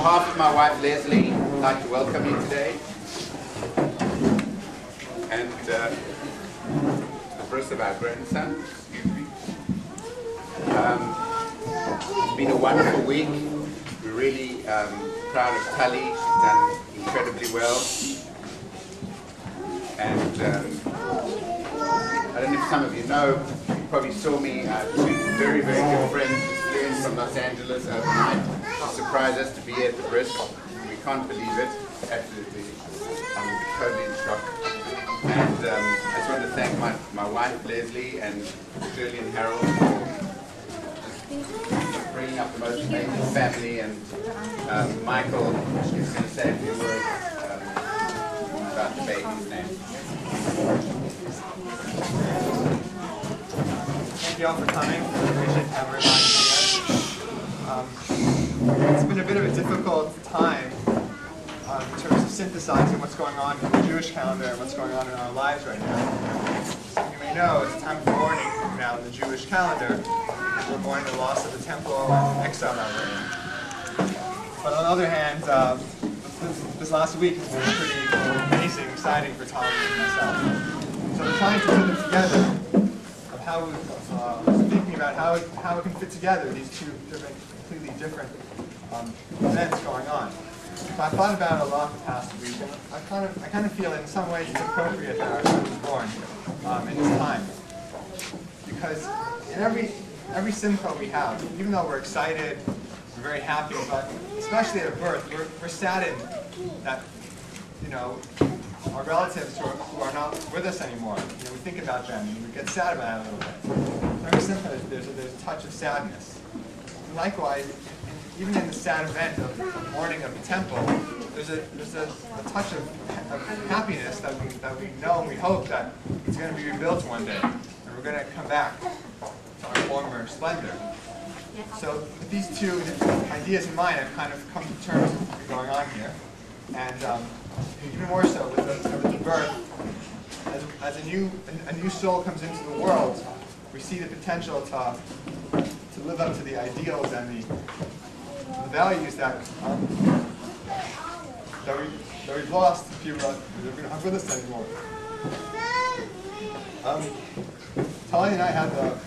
behalf of my wife Leslie, I'd like to welcome you today. And the birth of our grandson, excuse me. It's been a wonderful week. We're really proud of Tali. She's done incredibly well. And I don't know if some of you know, you probably saw me, two very, very good friends flew in from Los Angeles overnight to surprise us to be at the bris. We can't believe it. Absolutely. I'm totally in shock. And I just want to thank my wife Leslie and Shirley and Harold for bringing up the most amazing family, and Michael is going to say a few words about the baby's name. Thank you all for coming. I appreciate everybody here. It's been a bit of a difficult time in terms of synthesizing what's going on in the Jewish calendar and what's going on in our lives right now. So you may know it's a time of mourning now in the Jewish calendar. We're mourning the loss of the temple and exile that we're in. But on the other hand, this last week has been pretty amazing, exciting for Tali and myself. So we're trying to put them together of how thinking about how it can fit together, these two completely different events going on. So I thought about it a lot the past week, and I kind of feel in some ways it's appropriate that our son was born in this time, because in every simcha we have, even though we're excited, we're very happy, but especially at birth, we're saddened that our relatives who are not with us anymore. We think about them and we get sad about it a little bit. Every simcha, there's a touch of sadness. And likewise, even in the sad event of the mourning of the temple, there's a touch of happiness that we know and we hope that it's going to be rebuilt one day, and we're going to come back to our former splendor. So with these two ideas in mind, I've kind of come to terms with what's going on here, and even more so with the birth, as a new soul comes into the world, we see the potential to live up to the ideals and the values that we've lost if we're not with us anymore. Tali and I had the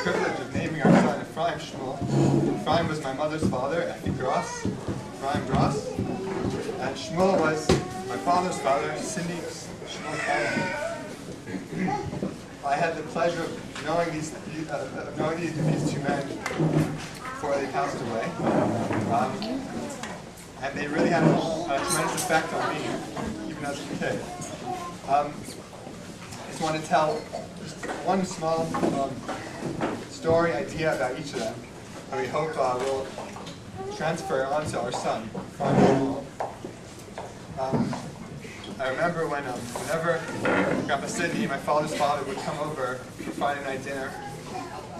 privilege of naming our son Ephraim Shmuel. Ephraim was my mother's father, Ephraim Gross, and Shmuel was my father's father, Cindy Shmuel Cohen. I had the pleasure of knowing these two men before they passed away, and they really had a tremendous effect on me, even as a kid. I just want to tell just one small story, idea about each of them, and we hope will transfer onto our son. I remember whenever Grandpa Sidney, my father's father, would come over for Friday night dinner,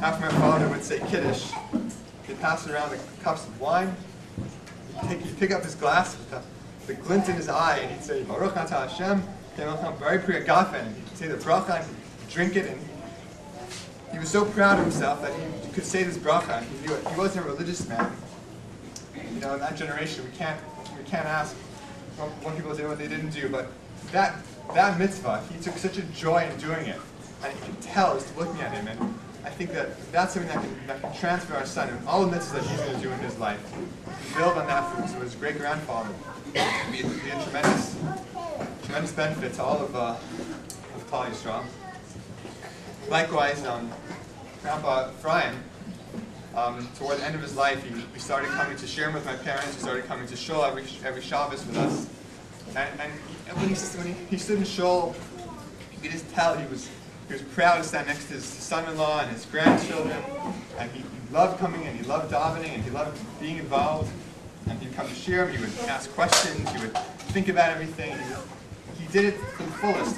after my father would say Kiddush, he'd pass around the cups of wine, he'd pick up his glass with the glint in his eye, and he'd say, Baruch Atah Hashem, very priya gafen, and he'd say the bracha, and he'd drink it, and he was so proud of himself that he could say this bracha, and he knew it. He wasn't a religious man. In that generation, we can't ask what people did, what they didn't do, but that mitzvah, he took such a joy in doing it, and you can tell just looking at him, and I think that's something that can transfer our son, and all the mitzvahs that he's going to do in his life, build on that from his great-grandfather. It would be a tremendous benefit to all of Klal Yisrael. Likewise, Grandpa Ephraim, toward the end of his life, he started coming to share with my parents. He started coming to shul every Shabbos with us. And when he stood in shul, you could just tell he was proud to stand next to his son-in-law and his grandchildren. And he loved coming in. He loved davening, and he loved being involved. And he'd come to share. He would ask questions. He would think about everything. He did it to the fullest.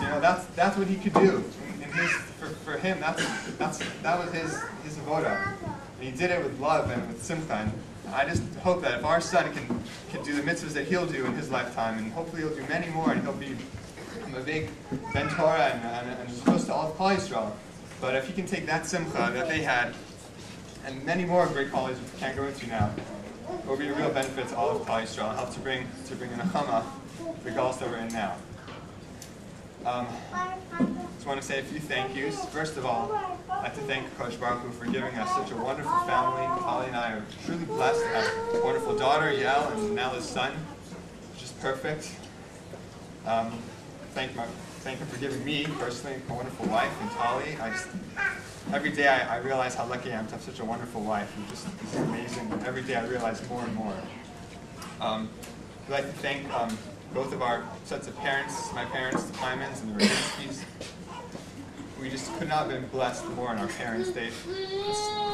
That's what he could do. For him, that was his avoda. And he did it with love and with simcha. And I just hope that if our son can do the mitzvahs that he'll do in his lifetime, and hopefully he'll do many more, and he'll be a big Ben Torah and close to all of Klal Yisrael. But if he can take that simcha that they had, and many more great qualities we can't go into now, It will be a real benefit to all of Klal Yisrael and help to bring a nechama to the galus that we're in now. Just want to say a few thank yous. First of all, I'd like to thank Kodesh Baruch Hu for giving us such a wonderful family. Tali and I are truly blessed to have a wonderful daughter, Yael, and now his son, which is perfect. Thank him for giving me, personally, a wonderful wife, and Tali. Every day I realize how lucky I am to have such a wonderful wife. It's amazing. Every day I realize more and more. I'd like to thank both of our sets of parents, my parents, the Klimans and the Radzinskis. We just could not have been blessed more in our parents' days.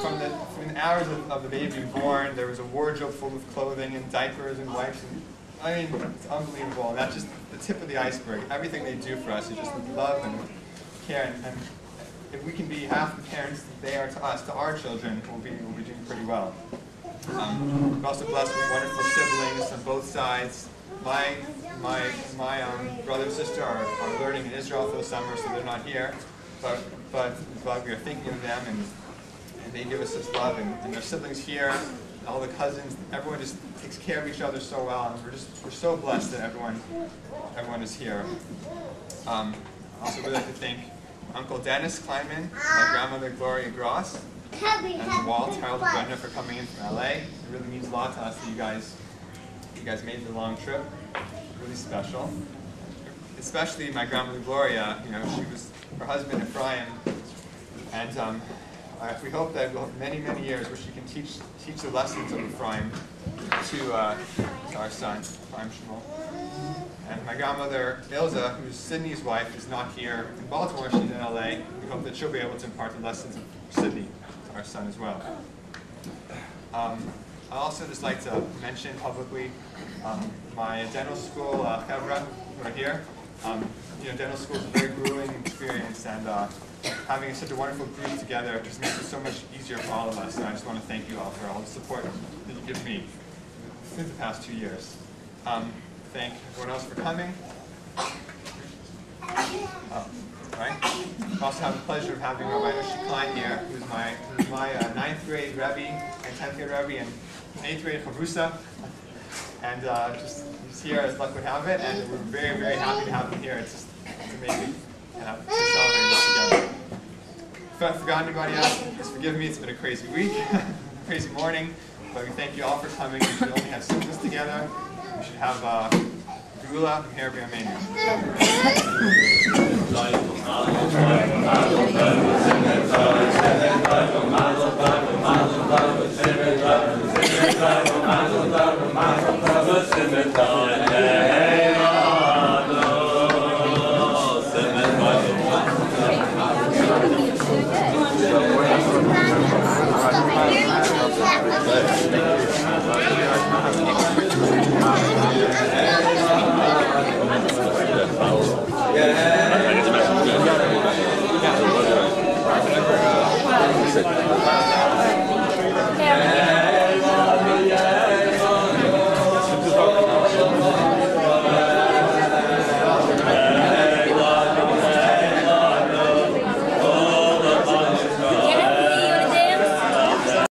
From the hours of the baby being born, there was a wardrobe full of clothing and diapers and wipes. And, I mean, it's unbelievable. And that's just the tip of the iceberg. Everything they do for us is just with love and care. And if we can be half the parents that they are to us, to our children, we'll be doing pretty well. We're also blessed with wonderful siblings on both sides. My brother and sister are learning in Israel for the summer, so they're not here. But we are thinking of them, and they give us such love. And their siblings here, and all the cousins, everyone just takes care of each other so well, and we're so blessed that everyone is here. Also, really like to thank Uncle Dennis Kleinman, my grandmother Gloria Gross, and Walt Harold Brenda for coming in from LA. It really means a lot to us that you guys made the long trip. Really special. Especially my grandmother Gloria. Her husband Ephraim, and we hope that we'll have many years where she can teach the lessons of Ephraim to our son, Ephraim Shmuel. And my grandmother Ilza, who's Sydney's wife, is not here in Baltimore. She's in LA. We hope that she'll be able to impart the lessons of Sydney to our son as well. I'd also just like to mention publicly my dental school chevra who are here. Dental school is a very grueling experience, and having such a wonderful group together just makes it so much easier for all of us. And I just want to thank you all for all the support that you give me through the past 2 years. Thank everyone else for coming. Right. I also have the pleasure of having Rabbi Nushi Klein here, who's my 9th grade Rebbe and 10th grade Rebbe and 8th grade Chavrusa. And he's here as luck would have it, and we're very happy to have him here. It's amazing to celebrate this together. If I've forgotten anybody else, just forgive me. It's been a crazy week, crazy morning. But we thank you all for coming. We should only have simchas together. We should have Geula from Her B'Yameinu. Yeah.